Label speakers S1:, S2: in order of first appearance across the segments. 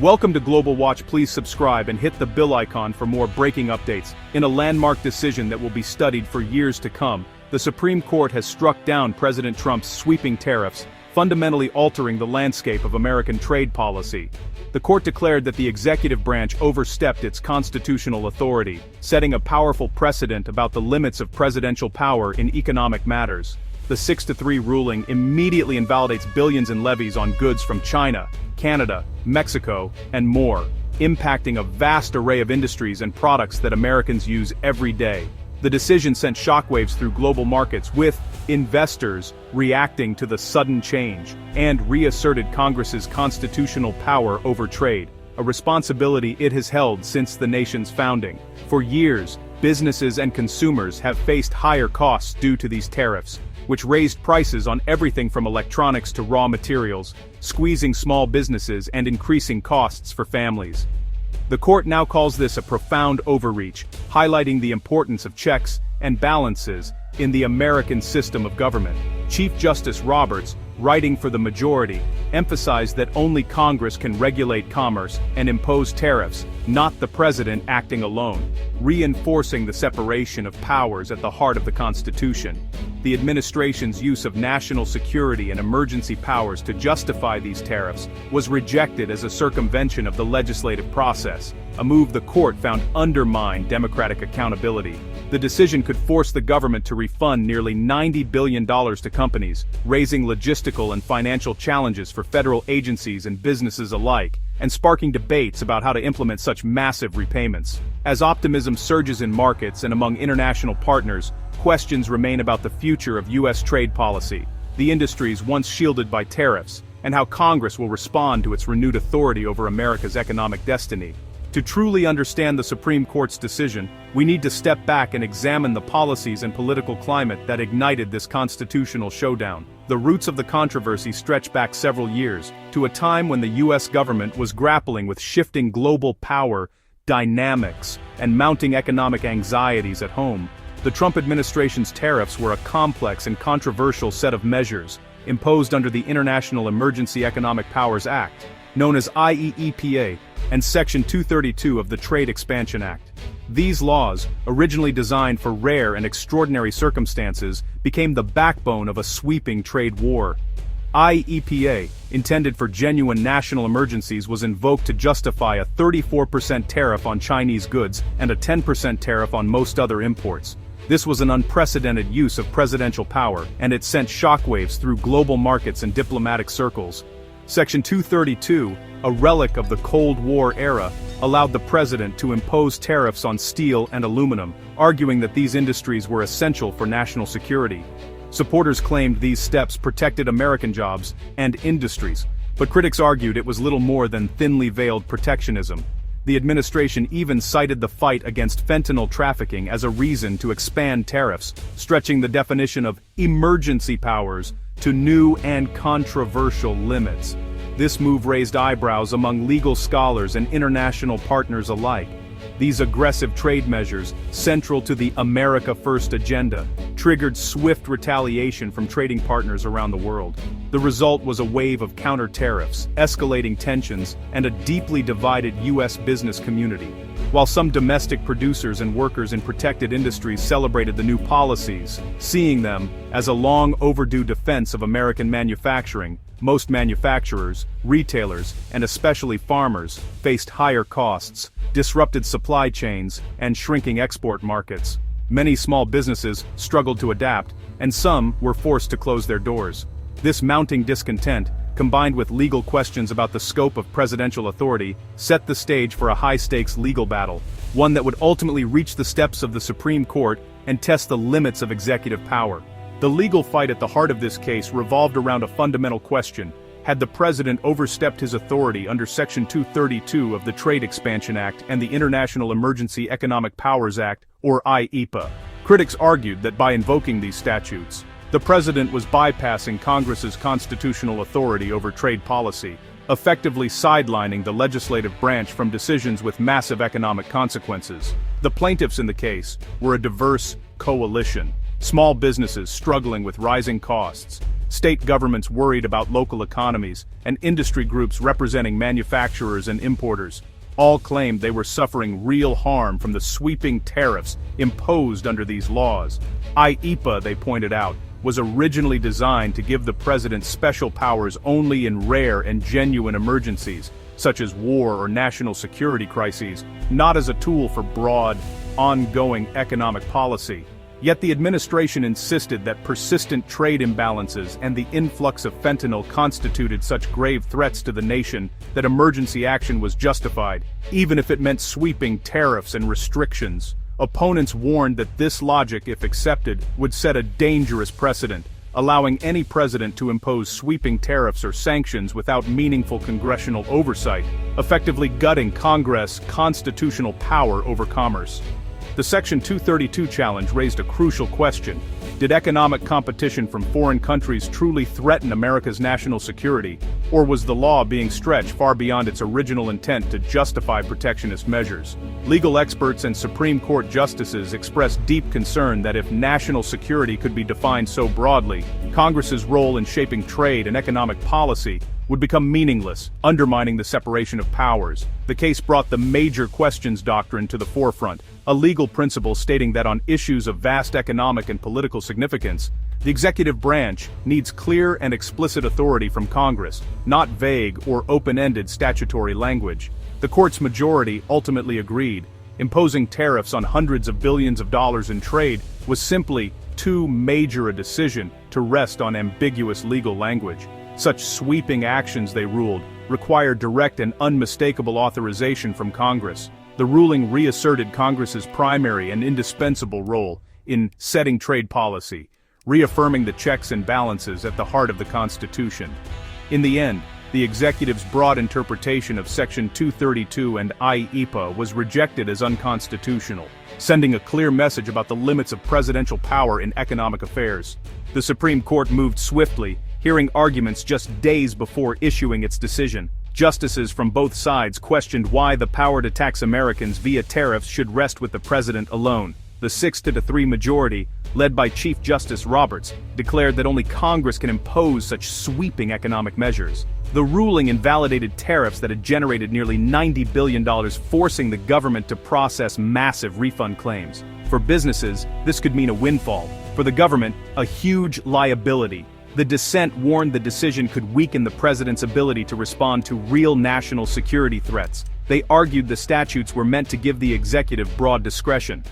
S1: Welcome to Global Watch. Please subscribe and hit the bell icon for more breaking updates. In a landmark decision that will be studied for years to come, the Supreme Court has struck down President Trump's sweeping tariffs, fundamentally altering the landscape of American trade policy. The court declared that the executive branch overstepped its constitutional authority, setting a powerful precedent about the limits of presidential power in economic matters. The 6-3 ruling immediately invalidates billions in levies on goods from China, Canada, Mexico, and more, impacting a vast array of industries and products that Americans use every day. The decision sent shockwaves through global markets, with investors reacting to the sudden change, and reasserted Congress's constitutional power over trade, a responsibility it has held since the nation's founding. For years, businesses and consumers have faced higher costs due to these tariffs, which raised prices on everything from electronics to raw materials, squeezing small businesses and increasing costs for families. The court now calls this a profound overreach, highlighting the importance of checks and balances in the American system of government. Chief Justice Roberts, writing for the majority, emphasized that only Congress can regulate commerce and impose tariffs, not the president acting alone, reinforcing the separation of powers at the heart of the Constitution. The administration's use of national security and emergency powers to justify these tariffs was rejected as a circumvention of the legislative process, a move the court found undermined democratic accountability. The decision could force the government to refund nearly $90 billion to companies, raising logistical and financial challenges for federal agencies and businesses alike, and sparking debates about how to implement such massive repayments. As optimism surges in markets and among international partners, questions remain about the future of U.S. trade policy, the industries once shielded by tariffs, and how Congress will respond to its renewed authority over America's economic destiny. To truly understand the Supreme Court's decision, we need to step back and examine the policies and political climate that ignited this constitutional showdown. The roots of the controversy stretch back several years, to a time when the U.S. government was grappling with shifting global power dynamics and mounting economic anxieties at home. The Trump administration's tariffs were a complex and controversial set of measures, imposed under the International Emergency Economic Powers Act, known as IEEPA, and Section 232 of the Trade Expansion Act. These laws, originally designed for rare and extraordinary circumstances, became the backbone of a sweeping trade war. IEEPA, intended for genuine national emergencies, was invoked to justify a 34% tariff on Chinese goods and a 10% tariff on most other imports. This was an unprecedented use of presidential power, and it sent shockwaves through global markets and diplomatic circles. Section 232, a relic of the Cold War era, allowed the president to impose tariffs on steel and aluminum, arguing that these industries were essential for national security. Supporters claimed these steps protected American jobs and industries, but critics argued it was little more than thinly veiled protectionism. The administration even cited the fight against fentanyl trafficking as a reason to expand tariffs, stretching the definition of emergency powers to new and controversial limits. This move raised eyebrows among legal scholars and international partners alike. These aggressive trade measures, central to the America First agenda, triggered swift retaliation from trading partners around the world. The result was a wave of counter-tariffs, escalating tensions, and a deeply divided U.S. business community. While some domestic producers and workers in protected industries celebrated the new policies, seeing them as a long-overdue defense of American manufacturing, most manufacturers, retailers, and especially farmers faced higher costs, disrupted supply chains, and shrinking export markets. Many small businesses struggled to adapt, and some were forced to close their doors. This mounting discontent, combined with legal questions about the scope of presidential authority, set the stage for a high-stakes legal battle, one that would ultimately reach the steps of the Supreme Court and test the limits of executive power. The legal fight at the heart of this case revolved around a fundamental question: had the president overstepped his authority under Section 232 of the Trade Expansion Act and the International Emergency Economic Powers Act, or IEEPA? Critics argued that by invoking these statutes, the president was bypassing Congress's constitutional authority over trade policy, effectively sidelining the legislative branch from decisions with massive economic consequences. The plaintiffs in the case were a diverse coalition, Small businesses struggling with rising costs, state governments worried about local economies, and industry groups representing manufacturers and importers all claimed they were suffering real harm from the sweeping tariffs imposed under these laws. IEEPA, they pointed out, was originally designed to give the president special powers only in rare and genuine emergencies, such as war or national security crises, not as a tool for broad, ongoing economic policy. Yet the administration insisted that persistent trade imbalances and the influx of fentanyl constituted such grave threats to the nation that emergency action was justified, even if it meant sweeping tariffs and restrictions. Opponents warned that this logic, if accepted, would set a dangerous precedent, allowing any president to impose sweeping tariffs or sanctions without meaningful congressional oversight, effectively gutting Congress' constitutional power over commerce. The Section 232 challenge raised a crucial question. Did economic competition from foreign countries truly threaten America's national security, or was the law being stretched far beyond its original intent to justify protectionist measures? Legal experts and Supreme Court justices expressed deep concern that if national security could be defined so broadly, Congress's role in shaping trade and economic policy would become meaningless, undermining the separation of powers. The case brought the major questions doctrine to the forefront, a legal principle stating that on issues of vast economic and political significance, the executive branch needs clear and explicit authority from Congress, not vague or open-ended statutory language. The court's majority ultimately agreed. Imposing tariffs on hundreds of billions of dollars in trade was simply too major a decision to rest on ambiguous legal language. Such sweeping actions, they ruled, require direct and unmistakable authorization from Congress. The ruling reasserted Congress's primary and indispensable role in setting trade policy, reaffirming the checks and balances at the heart of the Constitution. In the end, the executive's broad interpretation of Section 232 and IEEPA was rejected as unconstitutional, sending a clear message about the limits of presidential power in economic affairs. The Supreme Court moved swiftly, hearing arguments just days before issuing its decision. Justices from both sides questioned why the power to tax Americans via tariffs should rest with the president alone. The 6-3 majority, led by Chief Justice Roberts, declared that only Congress can impose such sweeping economic measures. The ruling invalidated tariffs that had generated nearly $90 billion, forcing the government to process massive refund claims. For businesses, this could mean a windfall. For the government, a huge liability. The dissent warned the decision could weaken the president's ability to respond to real national security threats. They argued the statutes were meant to give the executive broad discretion.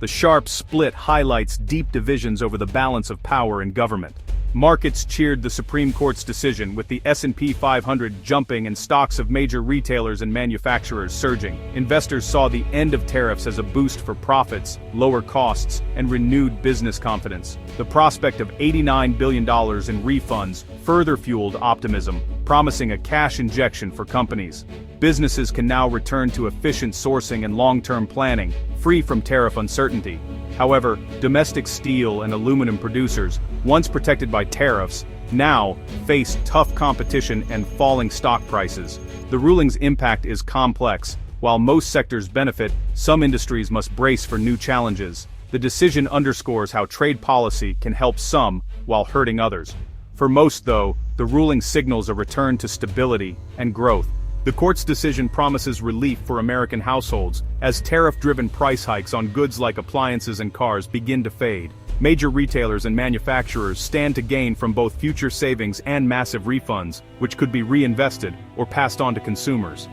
S1: The sharp split highlights deep divisions over the balance of power in government. Markets cheered the Supreme Court's decision, with the S&P 500 jumping and stocks of major retailers and manufacturers surging. Investors saw the end of tariffs as a boost for profits, lower costs, and renewed business confidence. The prospect of $89 billion in refunds further fueled optimism, promising a cash injection for companies. Businesses can now return to efficient sourcing and long-term planning, free from tariff uncertainty. However, domestic steel and aluminum producers, once protected by tariffs, now face tough competition and falling stock prices. The ruling's impact is complex. While most sectors benefit, some industries must brace for new challenges. The decision underscores how trade policy can help some while hurting others. For most, though, the ruling signals a return to stability and growth. The court's decision promises relief for American households, as tariff-driven price hikes on goods like appliances and cars begin to fade. Major retailers and manufacturers stand to gain from both future savings and massive refunds, which could be reinvested or passed on to consumers.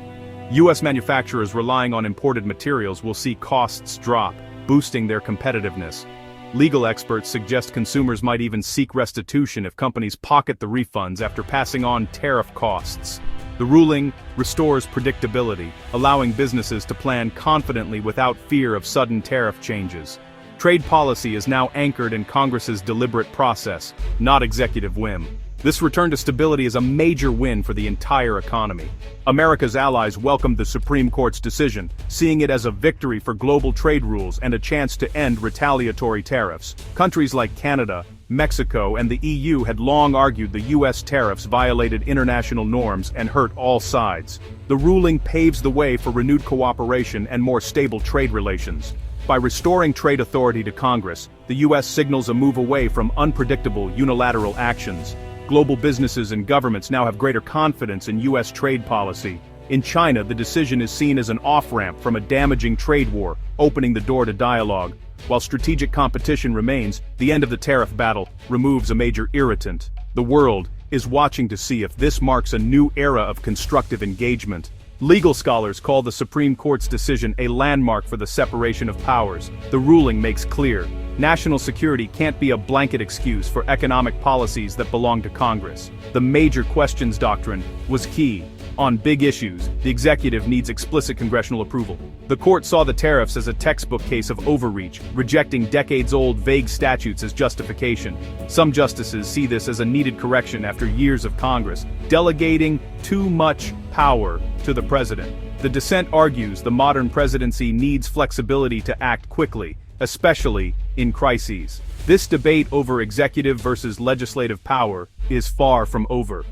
S1: U.S. manufacturers relying on imported materials will see costs drop, boosting their competitiveness. Legal experts suggest consumers might even seek restitution if companies pocket the refunds after passing on tariff costs. The ruling restores predictability, allowing businesses to plan confidently without fear of sudden tariff changes. Trade policy is now anchored in Congress's deliberate process, not executive whim. This return to stability is a major win for the entire economy. America's allies welcomed the Supreme Court's decision, seeing it as a victory for global trade rules and a chance to end retaliatory tariffs. Countries like Canada, Mexico, and the EU had long argued the U.S. tariffs violated international norms and hurt all sides. The ruling paves the way for renewed cooperation and more stable trade relations. By restoring trade authority to Congress, the U.S. signals a move away from unpredictable unilateral actions. Global businesses and governments now have greater confidence in U.S. trade policy. In China, the decision is seen as an off-ramp from a damaging trade war, opening the door to dialogue. While strategic competition remains, the end of the tariff battle removes a major irritant. The world is watching to see if this marks a new era of constructive engagement. Legal scholars call the Supreme Court's decision a landmark for the separation of powers. The ruling makes clear, national security can't be a blanket excuse for economic policies that belong to Congress. The major questions doctrine was key. On big issues, the executive needs explicit congressional approval. The court saw the tariffs as a textbook case of overreach, rejecting decades-old vague statutes as justification. Some justices see this as a needed correction after years of Congress delegating too much power to the president. The dissent argues the modern presidency needs flexibility to act quickly, especially in crises. This debate over executive versus legislative power is far from over.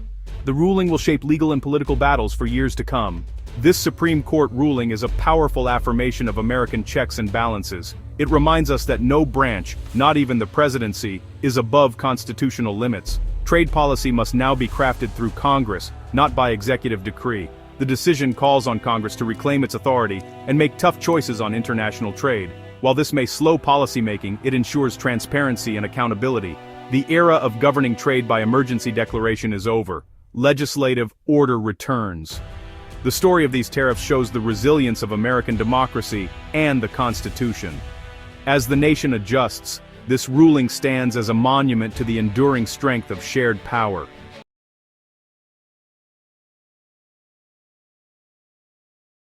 S1: The ruling will shape legal and political battles for years to come. This Supreme Court ruling is a powerful affirmation of American checks and balances. It reminds us that no branch, not even the presidency, is above constitutional limits. Trade policy must now be crafted through Congress, not by executive decree. The decision calls on Congress to reclaim its authority and make tough choices on international trade. While this may slow policymaking, it ensures transparency and accountability. The era of governing trade by emergency declaration is over. Legislative order returns. The story of these tariffs shows the resilience of American democracy and the Constitution. As the nation adjusts, this ruling stands as a monument to the enduring strength of shared power.